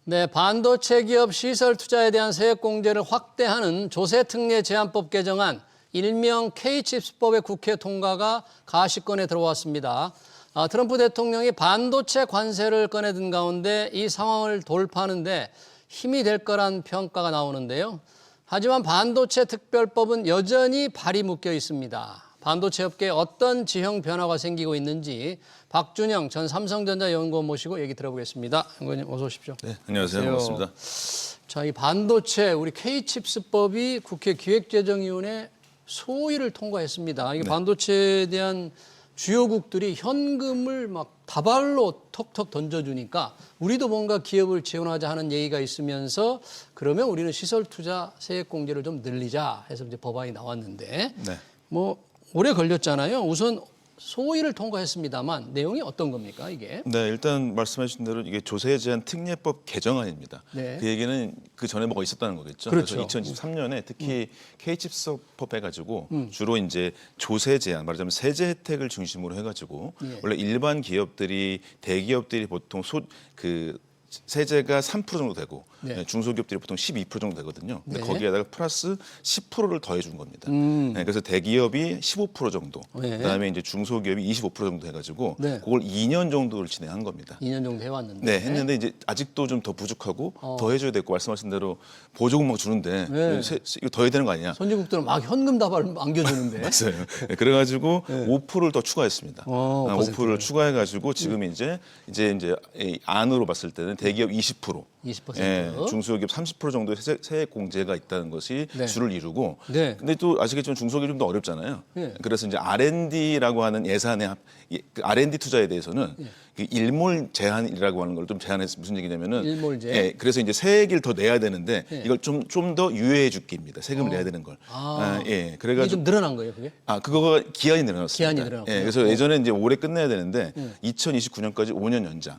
네, 반도체 기업 시설 투자에 대한 세액 공제를 확대하는 조세특례 제한법 개정안, 일명 K칩스법의 국회 통과가 가시권에 들어왔습니다. 트럼프 대통령이 반도체 관세를 꺼내든 가운데 이 상황을 돌파하는데 힘이 될 거란 평가가 나오는데요. 하지만 반도체 특별법은 여전히 발이 묶여 있습니다. 반도체 업계에 어떤 지형 변화가 생기고 있는지 박준영 전 삼성전자 연구원 모시고 얘기 들어보겠습니다. 연구원님 어서 오십시오. 네, 안녕하세요. 반갑습니다. 자, 이 반도체 우리 K칩스법이 국회 기획재정위원회 소위를 통과했습니다. 이게 반도체에 대한 주요국들이 현금을 막 다발로 턱턱 던져주니까 우리도 뭔가 기업을 지원하자 하는 얘기가 있으면서 그러면 우리는 시설 투자 세액 공제를 좀 늘리자 해서 이제 법안이 나왔는데 네. 뭐 오래 걸렸잖아요. 우선 소위를 통과했습니다만 내용이 어떤 겁니까 이게? 네, 일단 말씀하신 대로 이게 조세 제한 특례법 개정안입니다. 네. 그 얘기는 그 전에 뭐가 있었다는 거겠죠. 그렇죠. 그래서 2023년에 특히 K칩스법 해가지고 주로 이제 조세 제한, 말하자면 세제 혜택을 중심으로 해가지고 원래 일반 기업들이 대기업들이 보통 세제가 3% 정도 되고 중소기업들이 보통 12% 정도 되거든요. 근데 거기에다가 플러스 10%를 더해준 겁니다. 그래서 대기업이 15% 정도, 그다음에 이제 중소기업이 25% 정도 해가지고 그걸 2년 정도를 진행한 겁니다. 2년 정도 해왔는데. 네, 했는데 이제 아직도 좀 더 부족하고 더 해줘야 되고 말씀하신 대로 보조금 막 주는데 이거 더 해야 되는 거 아니냐? 선진국들은 막 현금 다발 안겨주는데. 맞아요. 네, 그래가지고 5%를 더 추가했습니다. 5%를 추가해가지고 지금 이제 이 안으로 봤을 때는 대기업 20%, 20%. 예, 중소기업 30% 정도의 세액 공제가 있다는 것이 주를 이루고, 네. 근데 또 아시겠지만 중소기업 좀 더 어렵잖아요. 네. 그래서 이제 R&D라고 하는 예산의 그 R&D 투자에 대해서는 그 일몰 제한이라고 하는 걸 좀 제한해서 무슨 얘기냐면은 일몰제. 예, 그래서 이제 세액을 더 내야 되는데 이걸 좀 더 유예해 줄게입니다. 세금을 내야 되는 걸. 예, 이게 그래가지고 좀 늘어난 거예요, 그게? 그거가 기한이 늘어났습니다. 기한이 늘어났고요. 예, 그래서 예전에 이제 올해 끝내야 되는데 2029년까지 5년 연장.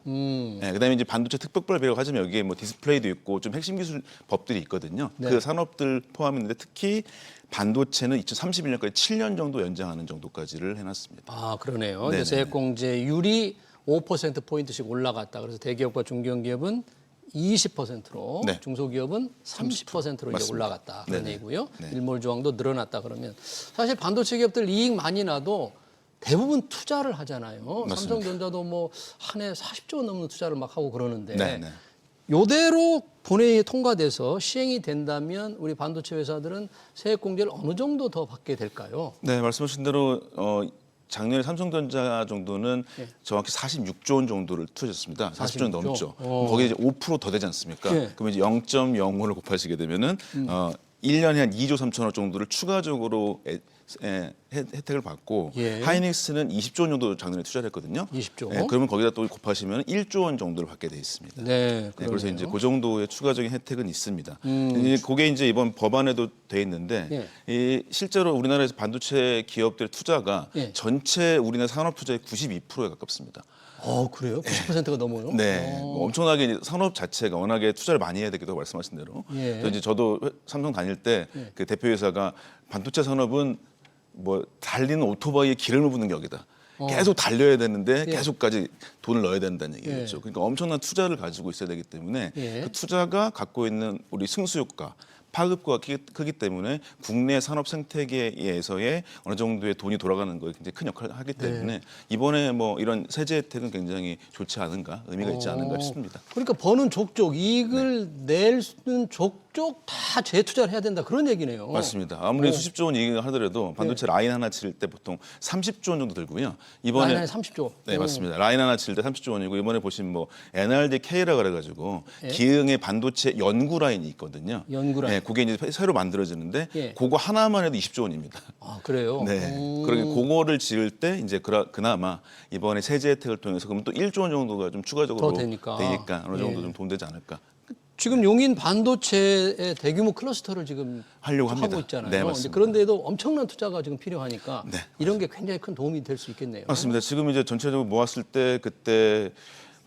예, 그다음에 이제 반도체 특별법이라고 하자면 여기에 뭐 디스플레이도 있고 좀 핵심 기술 법들이 있거든요. 그 산업들 포함했는데 특히 반도체는 2031년까지 7년 정도 연장하는 정도까지를 해놨습니다. 아, 그러네요. 네네네. 이제 세액 공제율이 5%포인트씩 올라갔다. 그래서 대기업과 중견기업은 20%로 네. 중소기업은 30%로 이제 맞습니다. 올라갔다. 그런 네네. 얘기고요. 네. 일몰 조항도 늘어났다 그러면 사실 반도체 기업들 이익 많이 나도 대부분 투자를 하잖아요. 맞습니다. 삼성전자도 뭐 한 해 40조 원 넘는 투자를 막 하고 그러는데 네. 요대로 본회의에 통과돼서 시행이 된다면 우리 반도체 회사들은 세액 공제를 어느 정도 더 받게 될까요? 네, 말씀하신 대로 작년에 삼성전자 정도는 정확히 46조 원 정도를 투자했습니다. 40조 원 46조? 넘죠. 거기에 이제 5% 더 되지 않습니까? 그러면 이제 0.05를 곱하시게 되면은 1년에 한 2조 3천억 정도를 추가적으로 혜택을 받고 하이닉스는 20조 원 정도 작년에 투자를 했거든요. 20조. 그러면 거기다 또 곱하시면 1조 원 정도를 받게 돼 있습니다. 네, 그래서 이제 그 정도의 추가적인 혜택은 있습니다. 그게 이제 이번 법안에도 돼 있는데 실제로 우리나라에서 반도체 기업들 투자가 전체 우리나라 산업 투자의 92%에 가깝습니다. 그래요? 90%가 넘어요? 네, 뭐 엄청나게 이제 산업 자체가 워낙에 투자를 많이 해야 되기도 하고 말씀하신 대로. 그래서 이제 저도 삼성 다닐 때 그 대표회사가 반도체 산업은 뭐 달리는 오토바이에 기름을 붓는 격이다. 계속 달려야 되는데 계속까지 돈을 넣어야 된다는 얘기였죠. 그러니까 엄청난 투자를 가지고 있어야 되기 때문에 그 투자가 갖고 있는 우리 승수효과, 파급효과가 크기 때문에 국내 산업 생태계에서의 어느 정도의 돈이 돌아가는 거에 굉장히 큰 역할을 하기 때문에 이번에 뭐 이런 세제 혜택은 굉장히 좋지 않은가, 의미가 있지 않은가 싶습니다. 그러니까 버는 족족, 이익을 내는 족족 다 재투자를 해야 된다 그런 얘기네요. 맞습니다. 아무리 수십조 원 이익을 하더라도 반도체 라인 하나 칠 때 보통 30조 원 정도 들고요. 이번에 라인 30조. 네, 맞습니다. 라인 하나 칠 때 30조 원이고 이번에 보시면 뭐 NRDK라 그래가지고 기흥의 반도체 연구 라인이 있거든요. 연구 라인. 네, 그게 이제 새로 만들어지는데 그거 하나만 해도 20조 원입니다. 아, 그래요? 네. 그러니까 그거를 지을 때 이제 그나마 이번에 세제 혜택을 통해서 그러면 또 1조 원 정도가 좀 추가적으로 더 되니까. 어느 정도 좀 돈 되지 않을까. 지금 용인 반도체의 대규모 클러스터를 지금 하려고 합니다. 하고 있잖아요. 네, 맞습니다. 그런데도 엄청난 투자가 지금 필요하니까 네, 이런 게 굉장히 큰 도움이 될 수 있겠네요. 맞습니다. 지금 이제 전체적으로 모았을 때 그때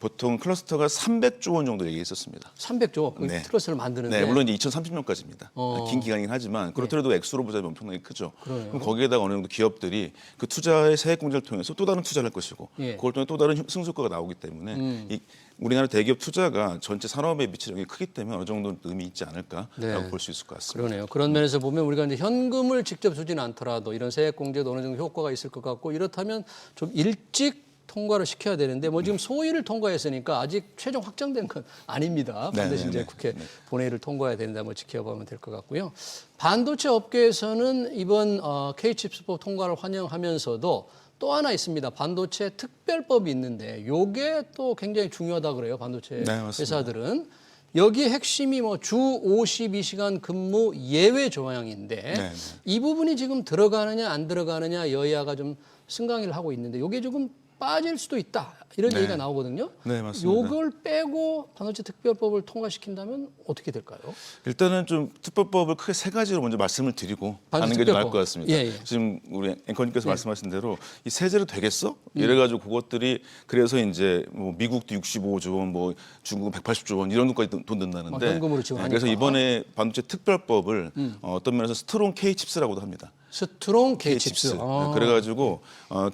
보통 클러스터가 300조 원 정도 얘기했었습니다. 300조 네. 트러스를 만드는데. 네, 물론 이제 2030년까지입니다. 긴 기간이긴 하지만 그렇더라도 액수로 보자면 엄청나게 크죠. 그럼 거기에다가 어느 정도 기업들이 그 투자의 세액 공제를 통해서 또 다른 투자를 할 것이고 예. 그걸 통해 또 다른 승수효과가 나오기 때문에 이 우리나라 대기업 투자가 전체 산업에 미치는 영향이 크기 때문에 어느 정도 의미 있지 않을까라고 네. 볼 수 있을 것 같습니다. 그러네요. 그런 면에서 보면 우리가 이제 현금을 직접 주지는 않더라도 이런 세액 공제도 어느 정도 효과가 있을 것 같고 이렇다면 좀 일찍 통과를 시켜야 되는데 뭐 지금 소위를 통과했으니까 아직 최종 확정된 건 아닙니다. 반드시 이제 국회 본회의를 통과해야 된다. 뭐 지켜보면 될 것 같고요. 반도체 업계에서는 이번 K칩스법 통과를 환영하면서도 또 하나 있습니다. 반도체 특별법이 있는데 이게 또 굉장히 중요하다 그래요. 반도체 회사들은. 여기 핵심이 뭐 주 52시간 근무 예외 조항인데 이 부분이 지금 들어가느냐 안 들어가느냐 여야가 좀 승강을 하고 있는데 이게 조금 빠질 수도 있다. 이런 얘기가 나오거든요. 네, 맞습니다. 이걸 빼고 반도체 특별법을 통과시킨다면 어떻게 될까요? 일단은 좀 특별법을 크게 세 가지로 먼저 말씀을 드리고 가는 게 좀 나을 것 같습니다. 예. 지금 우리 앵커님께서 말씀하신 대로 이 세제로 되겠어? 이래가지고 그것들이 그래서 이제 뭐 미국도 65조 원, 뭐 중국은 180조 원 이런 것까지 돈 든다는데 현금으로 지원하니까. 그래서 이번에 반도체 특별법을 어떤 면에서 스트롱 K칩스라고도 합니다. 스트롱 K칩스. 그래가지고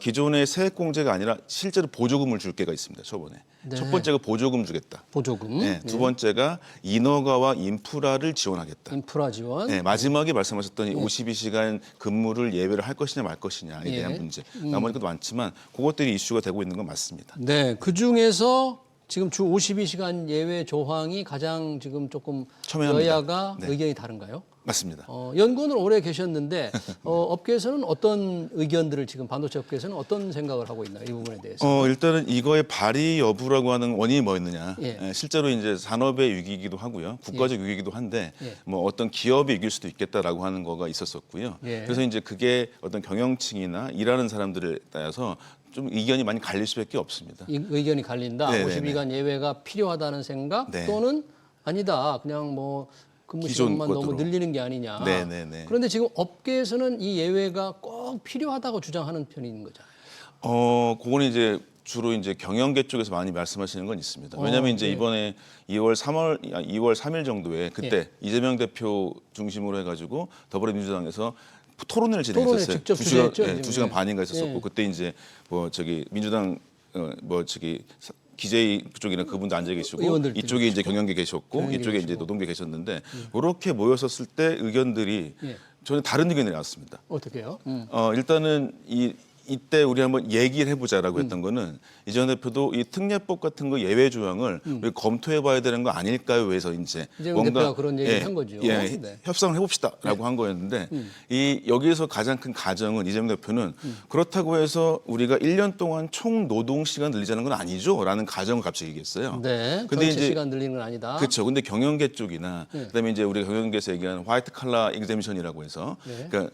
기존의 세액 공제가 아니라 실제로 보조금을 줄 게가 있습니다. 저번에 첫 번째가 보조금 주겠다. 보조금. 네, 두 번째가 인허가와 인프라를 지원하겠다. 인프라 지원. 네, 마지막에 말씀하셨던 이 52시간 근무를 예외를 할 것이냐 말 것이냐에 대한 문제. 나머지 것도 많지만 그것들이 이슈가 되고 있는 건 맞습니다. 네, 그 중에서 지금 주 52시간 예외 조항이 가장 지금 조금 첨예합니다. 여야가 의견이 다른가요? 맞습니다. 연구원을 오래 계셨는데 업계에서는 어떤 의견들을 지금 반도체 업계에서는 어떤 생각을 하고 있나요? 이 부분에 대해서. 일단은 이거의 발의 여부라고 하는 원인이 뭐였느냐. 예. 실제로 이제 산업의 위기이기도 하고요. 국가적 위기이기도 한데 뭐 어떤 기업이 이길 수도 있겠다라고 하는 거가 있었었고요. 예. 그래서 이제 그게 어떤 경영층이나 일하는 사람들에 따라서 좀 의견이 많이 갈릴 수밖에 없습니다. 이 의견이 갈린다. 네네네. 52시간 예외가 필요하다는 생각 네. 또는 아니다. 그냥 뭐 근무 기존 시간만 너무 것으로. 늘리는 게 아니냐. 네네네. 그런데 지금 업계에서는 이 예외가 꼭 필요하다고 주장하는 편인 거잖아요. 그거는 이제 주로 이제 경영계 쪽에서 많이 말씀하시는 건 있습니다. 왜냐하면 이제 이번에 2월 3일 정도에 그때 이재명 대표 중심으로 해가지고 더불어민주당에서 토론회를 진행했었어요. 직접 주재했죠. 2시간 반인가 했었었고 그때 이제 뭐 저기 민주당 기재위 쪽이나 그분도 앉아 계시고 의원들끼리 이쪽에 이제 경영계 계셨고 이쪽에 이제 노동계 계셨는데 그렇게 모였었을 때 의견들이 저는 다른 의견이 나왔습니다. 어떻게 해요? 일단은 이때 우리 한번 얘기를 해보자라고 했던 거는 이재명 대표도 이 특례법 같은 거 예외 조항을 우리 검토해봐야 되는 거 아닐까요? 해서 이제 이재명 대표가 그런 얘기를 한 거죠. 네. 협상을 해봅시다라고 한 거였는데 여기에서 가장 큰 가정은 이재명 대표는 그렇다고 해서 우리가 1년 동안 총 노동 시간 늘리자는 건 아니죠라는 가정을 갑자기 얘기했어요. 네. 근데 전체 이제 시간 늘리는 건 아니다. 그렇죠. 근데 경영계 쪽이나 그다음에 이제 우리가 경영계에서 얘기하는 화이트 칼라 exemption이라고 해서 그러니까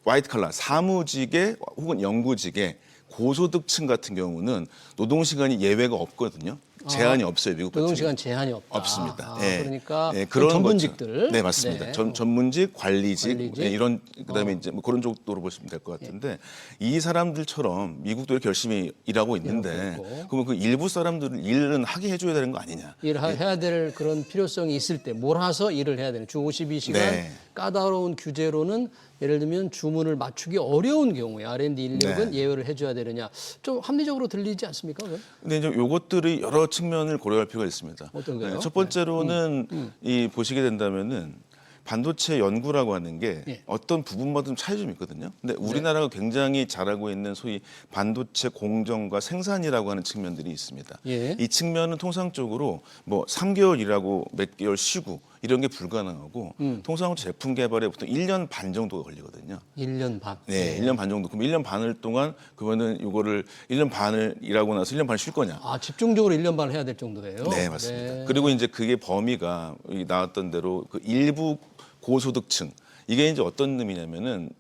화이트 칼라 사무직의 혹은 영구직의 고소득층 같은 경우는 노동 시간이 예외가 없거든요. 제한이 없어요. 미국 같은 노동 경우. 시간 제한이 없다. 없습니다. 그러니까 그런 전문직들. 거죠. 네, 맞습니다. 네. 전문직, 관리직, 이런 그다음에 이제 뭐 그런 쪽으로 보시면 될 것 같은데 이 사람들처럼 미국도 이렇게 열심히 일하고 있는데 그러면 그 일부 사람들은 일은 하게 해줘야 되는 거 아니냐? 해야 될 그런 필요성이 있을 때 몰아서 일을 해야 되는 주 52시간 네. 까다로운 규제로는 예를 들면 주문을 맞추기 어려운 경우에 R&D 인력은 예외를 해줘야 되느냐 좀 합리적으로 들리지 않습니까? 그건? 근데 이제 요것들이 여러 측면을 고려할 필요가 있습니다. 어떤 거요? 첫 번째로는 이 보시게 된다면은 반도체 연구라고 하는 게 어떤 부분마다 좀 차이 좀 있거든요. 근데 우리나라가 굉장히 잘하고 있는 소위 반도체 공정과 생산이라고 하는 측면들이 있습니다. 이 측면은 통상적으로 뭐 3개월 일하고 몇 개월 쉬고 이런 게 불가능하고 통상적으로 제품 개발에 보통 1년 반 정도가 걸리거든요. 1년 반. 네, 1년 반 정도. 그럼 1년 반을 동안 그러면은 이거를 1년 반을 일하고 나서 1년 반 쉴 거냐? 집중적으로 1년 반을 해야 될 정도예요. 네, 맞습니다. 그리고 이제 그게 범위가 나왔던 대로 그 일부 고소득층 이게 이제 어떤 의미냐면은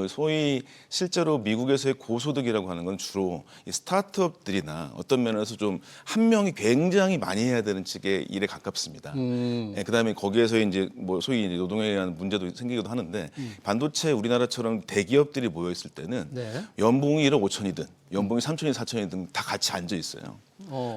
소위 실제로 미국에서의 고소득이라고 하는 건 주로 이 스타트업들이나 어떤 면에서 좀 한 명이 굉장히 많이 해야 되는 측의 일에 가깝습니다. 예, 그다음에 거기에서 이제 뭐 소위 이제 노동에 대한 문제도 생기기도 하는데 반도체 우리나라처럼 대기업들이 모여 있을 때는 네. 연봉이 1억 5천이든 연봉이 3천이 4천이든 다 같이 앉아 있어요.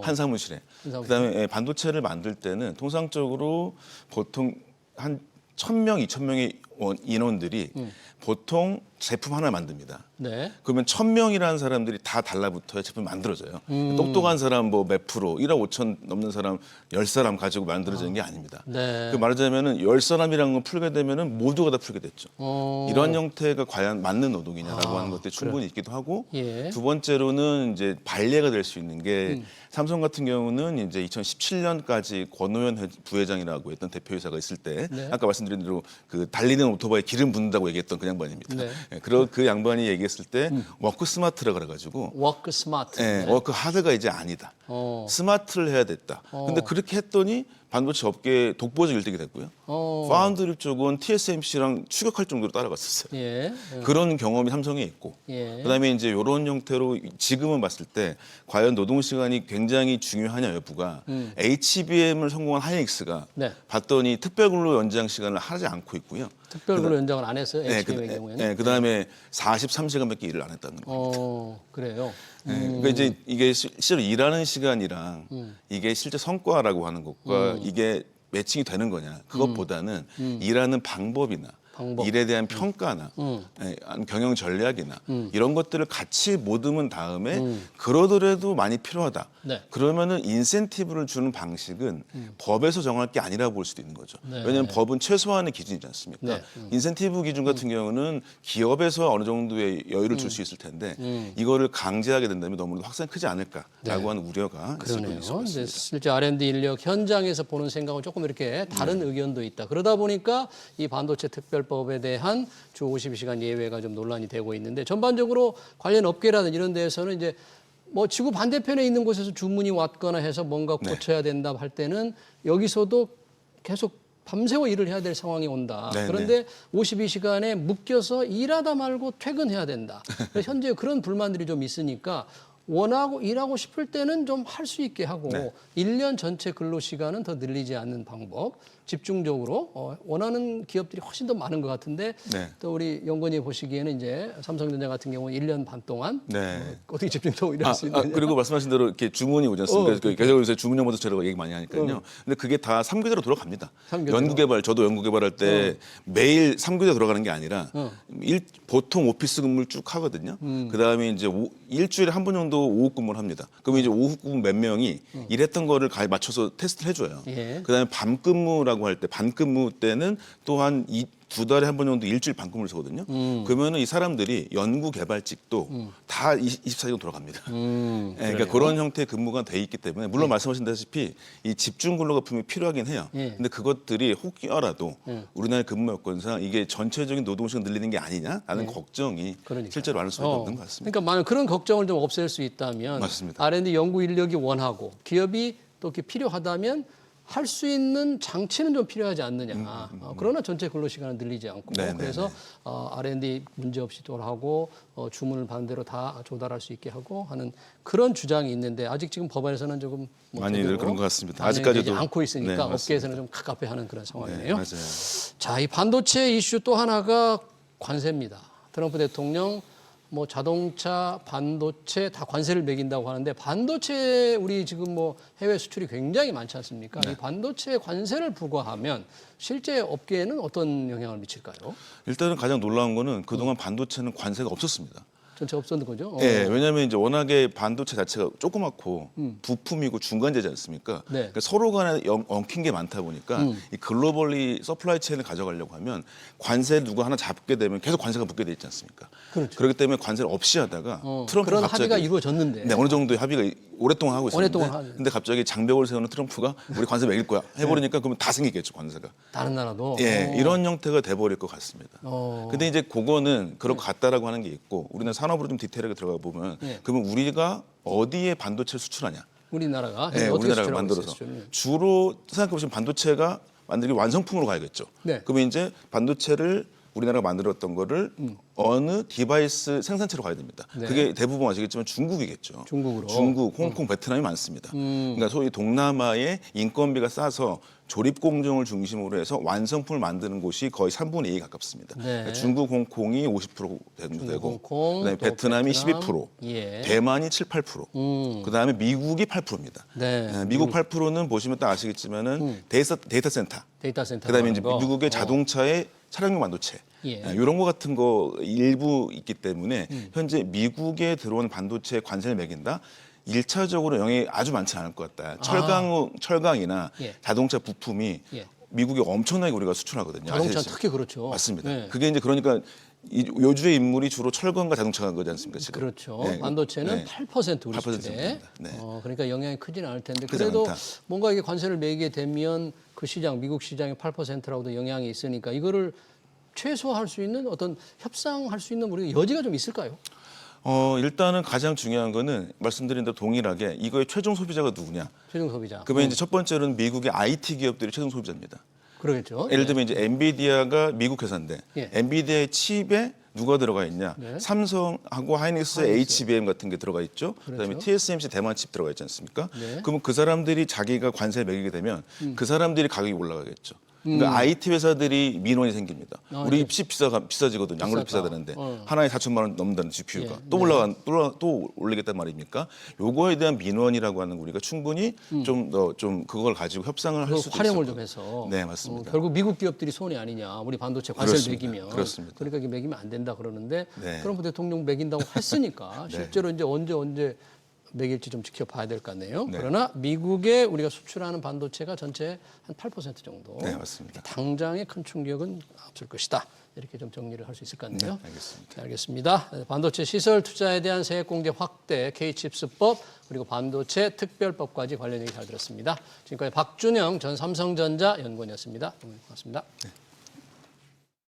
한 사무실에. 그다음에 예, 반도체를 만들 때는 통상적으로 보통 한 1,000명, 2,000명의 인원들이 보통 제품 하나 만듭니다. 네. 그러면 1,000명이라는 사람들이 다 달라붙어야 제품이 만들어져요. 똑똑한 사람 뭐 몇 프로, 1억 5천 넘는 사람 10사람 가지고 만들어지는 게 아닙니다. 네. 그 말하자면은 10사람이라는 걸 풀게 되면은 모두가 다 풀게 됐죠. 이런 형태가 과연 맞는 노동이냐라고 하는 것들이 충분히 있기도 하고 예. 두 번째로는 이제 발례가 될 수 있는 게 삼성 같은 경우는 이제 2017년까지 권오현 부회장이라고 했던 대표이사가 있을 때 네. 아까 말씀드린 대로 그 달리는 오토바이 기름 붓는다고 얘기했던 그 양반입니다. 네. 예, 그 양반이 얘기했을 때 워크 스마트라 그래가지고 워크 스마트. 예, 워크 하드가 이제 아니다. 스마트를 해야 됐다. 근데 그렇게 했더니 반도체 업계에 독보적 1등이 됐고요. 파운드리 쪽은 TSMC랑 추격할 정도로 따라갔었어요. 예. 그런 경험이 삼성에 있고 예. 그다음에 이제 이런 형태로 지금은 봤을 때 과연 노동 시간이 굉장히 중요하냐 여부가 HBM을 성공한 하이닉스가 네. 봤더니 특별근로 연장 시간을 하지 않고 있고요. 특별근로 연장을 안 했어요. HBM의 경우에는. 그다음에 43시간밖에 일을 안 했다는 거예요. 그래요. 그러니까 이제 이게 실제로 일하는 시간이랑 이게 실제 성과라고 하는 것과 이게 매칭이 되는 거냐 그것보다는 일하는 방법이나 일에 대한 평가나 경영 전략이나 이런 것들을 같이 모듬은 다음에 그러더라도 많이 필요하다. 네. 그러면은 인센티브를 주는 방식은 법에서 정할 게 아니라고 볼 수도 있는 거죠. 네. 왜냐하면 법은 최소한의 기준이지 않습니까? 네. 인센티브 기준 같은 경우는 기업에서 어느 정도의 여유를 줄 수 있을 텐데 이거를 강제하게 된다면 너무 확산이 크지 않을까라고 하는 우려가 있을 그러네요. 것 같습니다. 실제 R&D 인력 현장에서 보는 생각은 조금 이렇게 다른 의견도 있다. 그러다 보니까 이 반도체 특별법에 대한 주 52시간 예외가 좀 논란이 되고 있는데 전반적으로 관련 업계라든 이런 데에서는 이제 뭐 지구 반대편에 있는 곳에서 주문이 왔거나 해서 뭔가 고쳐야 된다 할 때는 여기서도 계속 밤새워 일을 해야 될 상황이 온다. 네, 그런데 52시간에 묶여서 일하다 말고 퇴근해야 된다. 현재 그런 불만들이 좀 있으니까 원하고 일하고 싶을 때는 좀 할 수 있게 하고 네. 1년 전체 근로 시간은 더 늘리지 않는 방법 집중적으로 원하는 기업들이 훨씬 더 많은 것 같은데 네. 또 우리 연구원이 보시기에는 이제 삼성전자 같은 경우는 1년 반 동안 네. 어떻게 집중적으로 일할 수 있느냐. 그리고 말씀하신 대로 이렇게 주문이 오지 않습니까? 계속 요새 주문 연구소처럼 얘기 많이 하니까요. 근데 그게 다 3교대로 돌아갑니다. 3교대로? 연구개발, 저도 연구개발할 때 매일 3교대 돌아가는 게 아니라 보통 오피스 근무를 쭉 하거든요. 그다음에 이제 일주일에 한 번 정도 오후 근무를 합니다. 그러면 이제 오후 근무 몇 명이 일했던 거를 맞춰서 테스트를 해줘요. 예. 그다음에 밤 근무라고 할 때 반 근무 때는 또한 2달에 한 번 정도 일주일 반 근무를 서거든요. 그러면은 이 사람들이 연구 개발직도 다 24시간 돌아갑니다. 그러니까 그런 형태의 근무가 돼 있기 때문에 물론 말씀하신다시피 이 집중 근로가 분명히 필요하긴 해요. 근데 그것들이 혹여라도 우리나라의 근무 여건상 이게 전체적인 노동 시간 늘리는 게 아니냐라는 걱정이 그러니까요. 실제로 많을 수밖에 없는 것 같습니다. 그러니까 만약 그런 걱정을 좀 없앨 수 있다면 맞습니다. R&D 연구 인력이 원하고 기업이 또 이렇게 필요하다면 할 수 있는 장치는 좀 필요하지 않느냐. 그러나 전체 근로 시간은 늘리지 않고 그래서 R&D 문제 없이 돌아가고 주문을 반대로 다 조달할 수 있게 하고 하는 그런 주장이 있는데 아직 지금 법안에서는 조금 많이 늘 그런 것 같습니다. 아직까지도 아직까지도 않고 있으니까 네, 업계에서는 좀 갑갑해하는 그런 상황이네요. 네, 맞아요. 자, 이 반도체 이슈 또 하나가 관세입니다. 트럼프 대통령 뭐 자동차, 반도체 다 관세를 매긴다고 하는데 반도체 우리 지금 뭐 해외 수출이 굉장히 많지 않습니까? 이 반도체 관세를 부과하면 실제 업계에는 어떤 영향을 미칠까요? 일단은 가장 놀라운 거는 그동안 반도체는 관세가 없었습니다. 전체 없었는 거죠? 네, 왜냐하면 이제 워낙에 반도체 자체가 조그맣고 부품이고 중간재지 않습니까? 네. 그러니까 서로 간에 엉킨 게 많다 보니까 이 글로벌리 서플라이 체인을 가져가려고 하면 관세를 누가 하나 잡게 되면 계속 관세가 붙게 돼 있지 않습니까? 그렇죠. 그렇기 때문에 관세를 없이 하다가 트럼프가 그런 갑자기 합의가 이루어졌는데 네, 어느 정도의 합의가 오랫동안 하고 있었는데 오랫동안 근데 갑자기 장벽을 세우는 트럼프가 우리 관세 매길 거야 해버리니까 그러면 다 생기겠죠 관세가. 다른 나라도 예, 이런 형태가 돼버릴 것 같습니다. 근데 이제 그거는 그럴 것 같다라고 하는 게 있고 우리는 산업으로 좀 디테일하게 들어가 보면 그러면 우리가 어디에 반도체를 수출하냐? 우리나라가 네, 어떻게 우리나라가 수출하고 만들어서 있어요, 주로 생각해 보시면 반도체가 만들기 완성품으로 가야겠죠. 네. 그러면 이제 반도체를 우리나라가 만들었던 거를 어느 디바이스 생산체로 가야 됩니다. 네. 그게 대부분 아시겠지만 중국이겠죠. 중국으로. 중국, 홍콩, 베트남이 많습니다. 그러니까 소위 동남아의 인건비가 싸서 조립 공정을 중심으로 해서 완성품을 만드는 곳이 거의 3분의 2에 가깝습니다. 네. 그러니까 중국, 홍콩이 50% 정도 되고, 홍콩, 그다음에 또 베트남이 베트남. 12%, 예. 대만이 7, 8%, 그다음에 미국이 8%입니다. 네. 미국 8%는 보시면 딱 아시겠지만은 데이터 센터, 데이터 센터. 그다음에 이제 미국의 자동차의 차량용 반도체. 예. 이런 거 같은 거 일부 있기 때문에 현재 미국에 들어온 반도체에 관세를 매긴다. 1차적으로 영향이 아주 많지 않을 것 같다. 철강이나 예. 자동차 부품이 예. 미국에 엄청나게 우리가 수출하거든요. 자동차 아시겠지만. 특히 그렇죠. 맞습니다. 네. 그게 이제 그러니까 요주의 인물이 주로 철강과 자동차가 거지 않습니까? 지금. 그렇죠. 네. 반도체는 네. 8% 우리 8% 수출에. 정도입니다. 네. 그러니까 영향이 크지는 않을 텐데 크지 그래도 않다. 뭔가 이게 관세를 매기게 되면 그 시장, 미국 시장의 8%라고도 영향이 있으니까 이거를 최소화할 수 있는 어떤 협상할 수 있는 우리가 여지가 좀 있을까요? 일단은 가장 중요한 거는 말씀드린 대로 동일하게 이거의 최종 소비자가 누구냐. 최종 소비자. 그러면 이제 첫 번째로는 미국의 IT 기업들이 최종 소비자입니다. 그러겠죠. 예를 들면 이제 엔비디아가 미국 회사인데 예. 엔비디아의 칩에 누가 들어가 있냐? 네. 삼성하고 하이닉스, HBM 같은 게 들어가 있죠. 그다음에 그렇죠. TSMC 대만 칩 들어가 있지 않습니까? 네. 그러면 그 사람들이 자기가 관세를 매기게 되면 그 사람들이 가격이 올라가겠죠. 그러니까 IT 회사들이 민원이 생깁니다. 우리 칩 비싸지거든요. 양으로 비싸다. 비싸다는데 하나에 4천만 원 넘는다는 GPU가 또 올리겠단 말입니까? 요거에 대한 민원이라고 하는 거 우리가 충분히 좀 그걸 가지고 협상을 할 수도 활용을 있을 좀 해서. 네, 맞습니다. 결국 미국 기업들이 손이 아니냐. 우리 반도체 관세를 그렇습니다. 매기면. 그렇습니다. 그러니까 이게 매기면 안 된다 그러는데 네. 트럼프 대통령 매긴다고 했으니까 실제로 이제 언제 매길지 좀 지켜봐야 될 것 같네요. 네. 그러나 미국에 우리가 수출하는 반도체가 전체 한 8% 정도. 네, 맞습니다. 당장의 큰 충격은 없을 것이다. 이렇게 좀 정리를 할 수 있을 것 같네요. 네, 알겠습니다. 네, 알겠습니다. 반도체 시설 투자에 대한 세액 공제 확대, K칩스법 그리고 반도체 특별법까지 관련 얘기 잘 들었습니다. 지금까지 박준영 전 삼성전자 연구원이었습니다. 고맙습니다. 네.